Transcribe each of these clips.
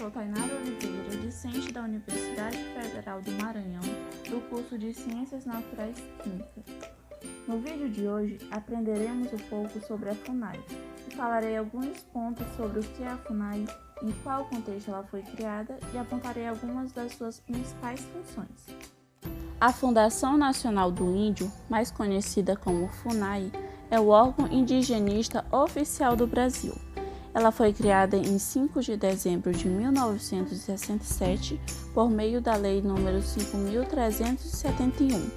sou Tainara Oliveira, discente da Universidade Federal do Maranhão, do curso de Ciências Naturais Químicas. No vídeo de hoje, aprenderemos um pouco sobre a FUNAI e falarei alguns pontos sobre o que é a FUNAI, em qual contexto ela foi criada e apontarei algumas das suas principais funções. A Fundação Nacional do Índio, mais conhecida como FUNAI, é o órgão indigenista oficial do Brasil. Ela foi criada em 5 de dezembro de 1967 por meio da Lei nº 5.371.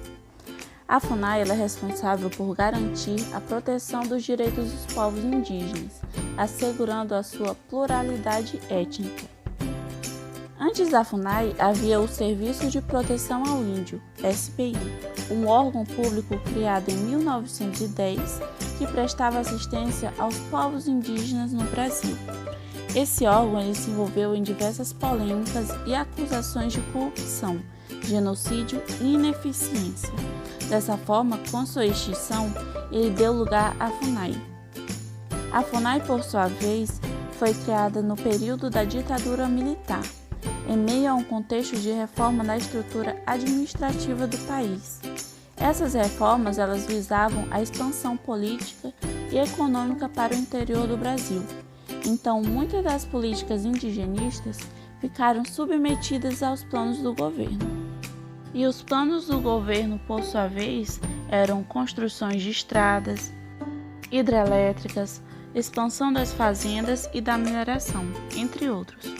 A FUNAI é responsável por garantir a proteção dos direitos dos povos indígenas, assegurando a sua pluralidade étnica. Antes da FUNAI, havia o Serviço de Proteção ao Índio, SPI, um órgão público criado em 1910 que prestava assistência aos povos indígenas no Brasil. Esse órgão se envolveu em diversas polêmicas e acusações de corrupção, genocídio e ineficiência. Dessa forma, com sua extinção, ele deu lugar à FUNAI. A FUNAI, por sua vez, foi criada no período da ditadura militar, em meio a um contexto de reforma da estrutura administrativa do país. Essas reformas elas visavam a expansão política e econômica para o interior do Brasil. Então, muitas das políticas indigenistas ficaram submetidas aos planos do governo. E os planos do governo, por sua vez, eram construções de estradas, hidrelétricas, expansão das fazendas e da mineração, entre outros.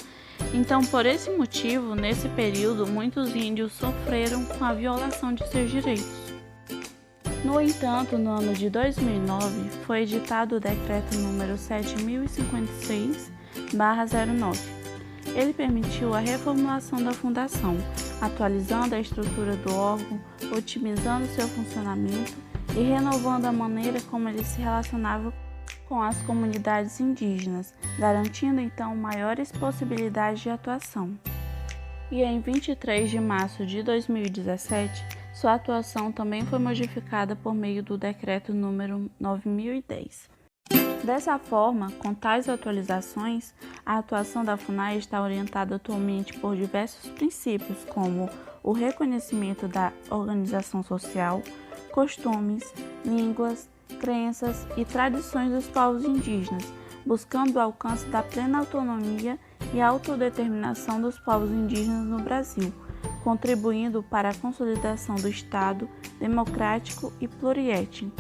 Então, por esse motivo, nesse período, muitos índios sofreram com a violação de seus direitos. No entanto, no ano de 2009, foi editado o Decreto número 7056/09. Ele permitiu a reformulação da fundação, atualizando a estrutura do órgão, otimizando seu funcionamento e renovando a maneira como ele se relacionava com as comunidades indígenas, garantindo então maiores possibilidades de atuação. E em 23 de março de 2017, sua atuação também foi modificada por meio do Decreto número 9010. Dessa forma, com tais atualizações, a atuação da FUNAI está orientada atualmente por diversos princípios, como o reconhecimento da organização social, costumes, línguas, crenças e tradições dos povos indígenas, buscando o alcance da plena autonomia e autodeterminação dos povos indígenas no Brasil, contribuindo para a consolidação do Estado democrático e pluriétnico.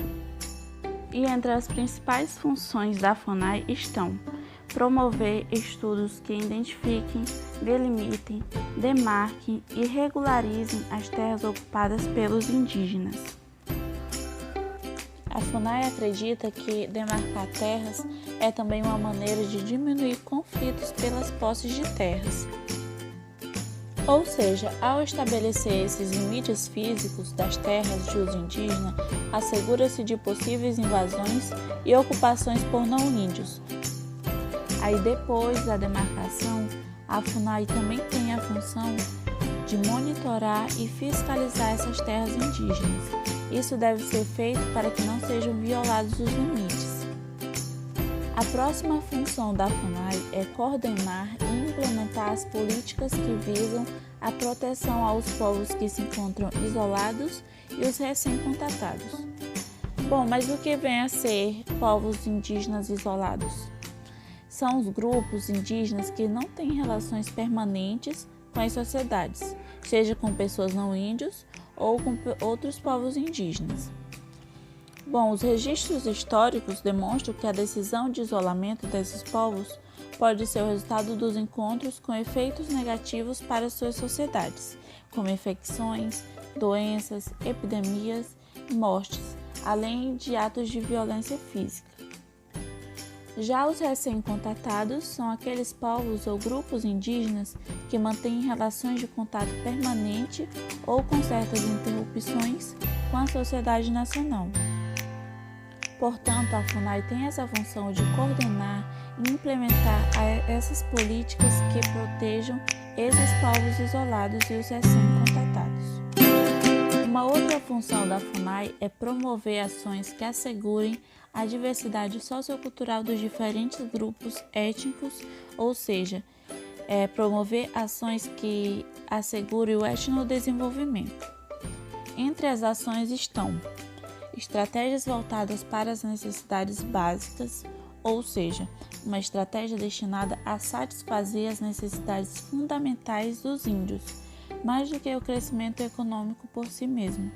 E entre as principais funções da FUNAI estão promover estudos que identifiquem, delimitem, demarquem e regularizem as terras ocupadas pelos indígenas. A FUNAI acredita que demarcar terras é também uma maneira de diminuir conflitos pelas posses de terras. Ou seja, ao estabelecer esses limites físicos das terras de uso indígena, assegura-se de possíveis invasões e ocupações por não-índios. Aí depois da demarcação, a FUNAI também tem a função de monitorar e fiscalizar essas terras indígenas. Isso deve ser feito para que não sejam violados os limites. A próxima função da FUNAI é coordenar e implementar as políticas que visam a proteção aos povos que se encontram isolados e os recém-contatados. Bom, mas o que vem a ser povos indígenas isolados? São os grupos indígenas que não têm relações permanentes com as sociedades, seja com pessoas não índios ou com outros povos indígenas. Bom, os registros históricos demonstram que a decisão de isolamento desses povos pode ser o resultado dos encontros com efeitos negativos para suas sociedades, como infecções, doenças, epidemias e mortes, além de atos de violência física. Já os recém-contatados são aqueles povos ou grupos indígenas que mantêm relações de contato permanente ou com certas interrupções com a sociedade nacional. Portanto, a FUNAI tem essa função de coordenar e implementar essas políticas que protejam esses povos isolados e os recém-contatados. Uma outra função da FUNAI é promover ações que assegurem a diversidade sociocultural dos diferentes grupos étnicos, ou seja, promover ações que assegurem o etnodesenvolvimento. Entre as ações estão estratégias voltadas para as necessidades básicas, ou seja, uma estratégia destinada a satisfazer as necessidades fundamentais dos índios, mais do que o crescimento econômico por si mesmo.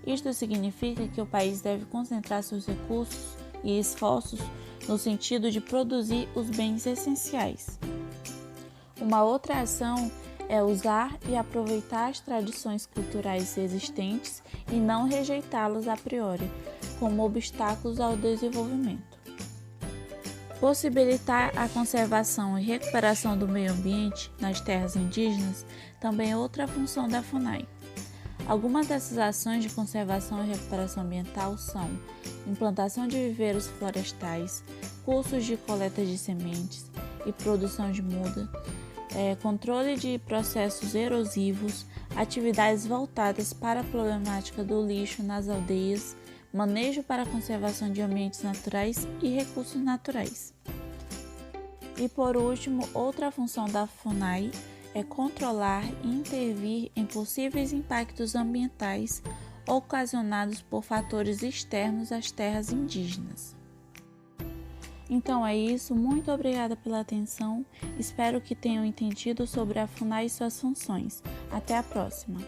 Isto significa que o país deve concentrar seus recursos e esforços no sentido de produzir os bens essenciais. Uma outra ação é usar e aproveitar as tradições culturais existentes e não rejeitá-las a priori, como obstáculos ao desenvolvimento. Possibilitar a conservação e recuperação do meio ambiente nas terras indígenas também é outra função da FUNAI. Algumas dessas ações de conservação e recuperação ambiental são implantação de viveiros florestais, cursos de coleta de sementes e produção de muda, controle de processos erosivos, atividades voltadas para a problemática do lixo nas aldeias, manejo para a conservação de ambientes naturais e recursos naturais. E por último, outra função da FUNAI é controlar e intervir em possíveis impactos ambientais ocasionados por fatores externos às terras indígenas. Então é isso, muito obrigada pela atenção, espero que tenham entendido sobre a FUNAI e suas funções. Até a próxima!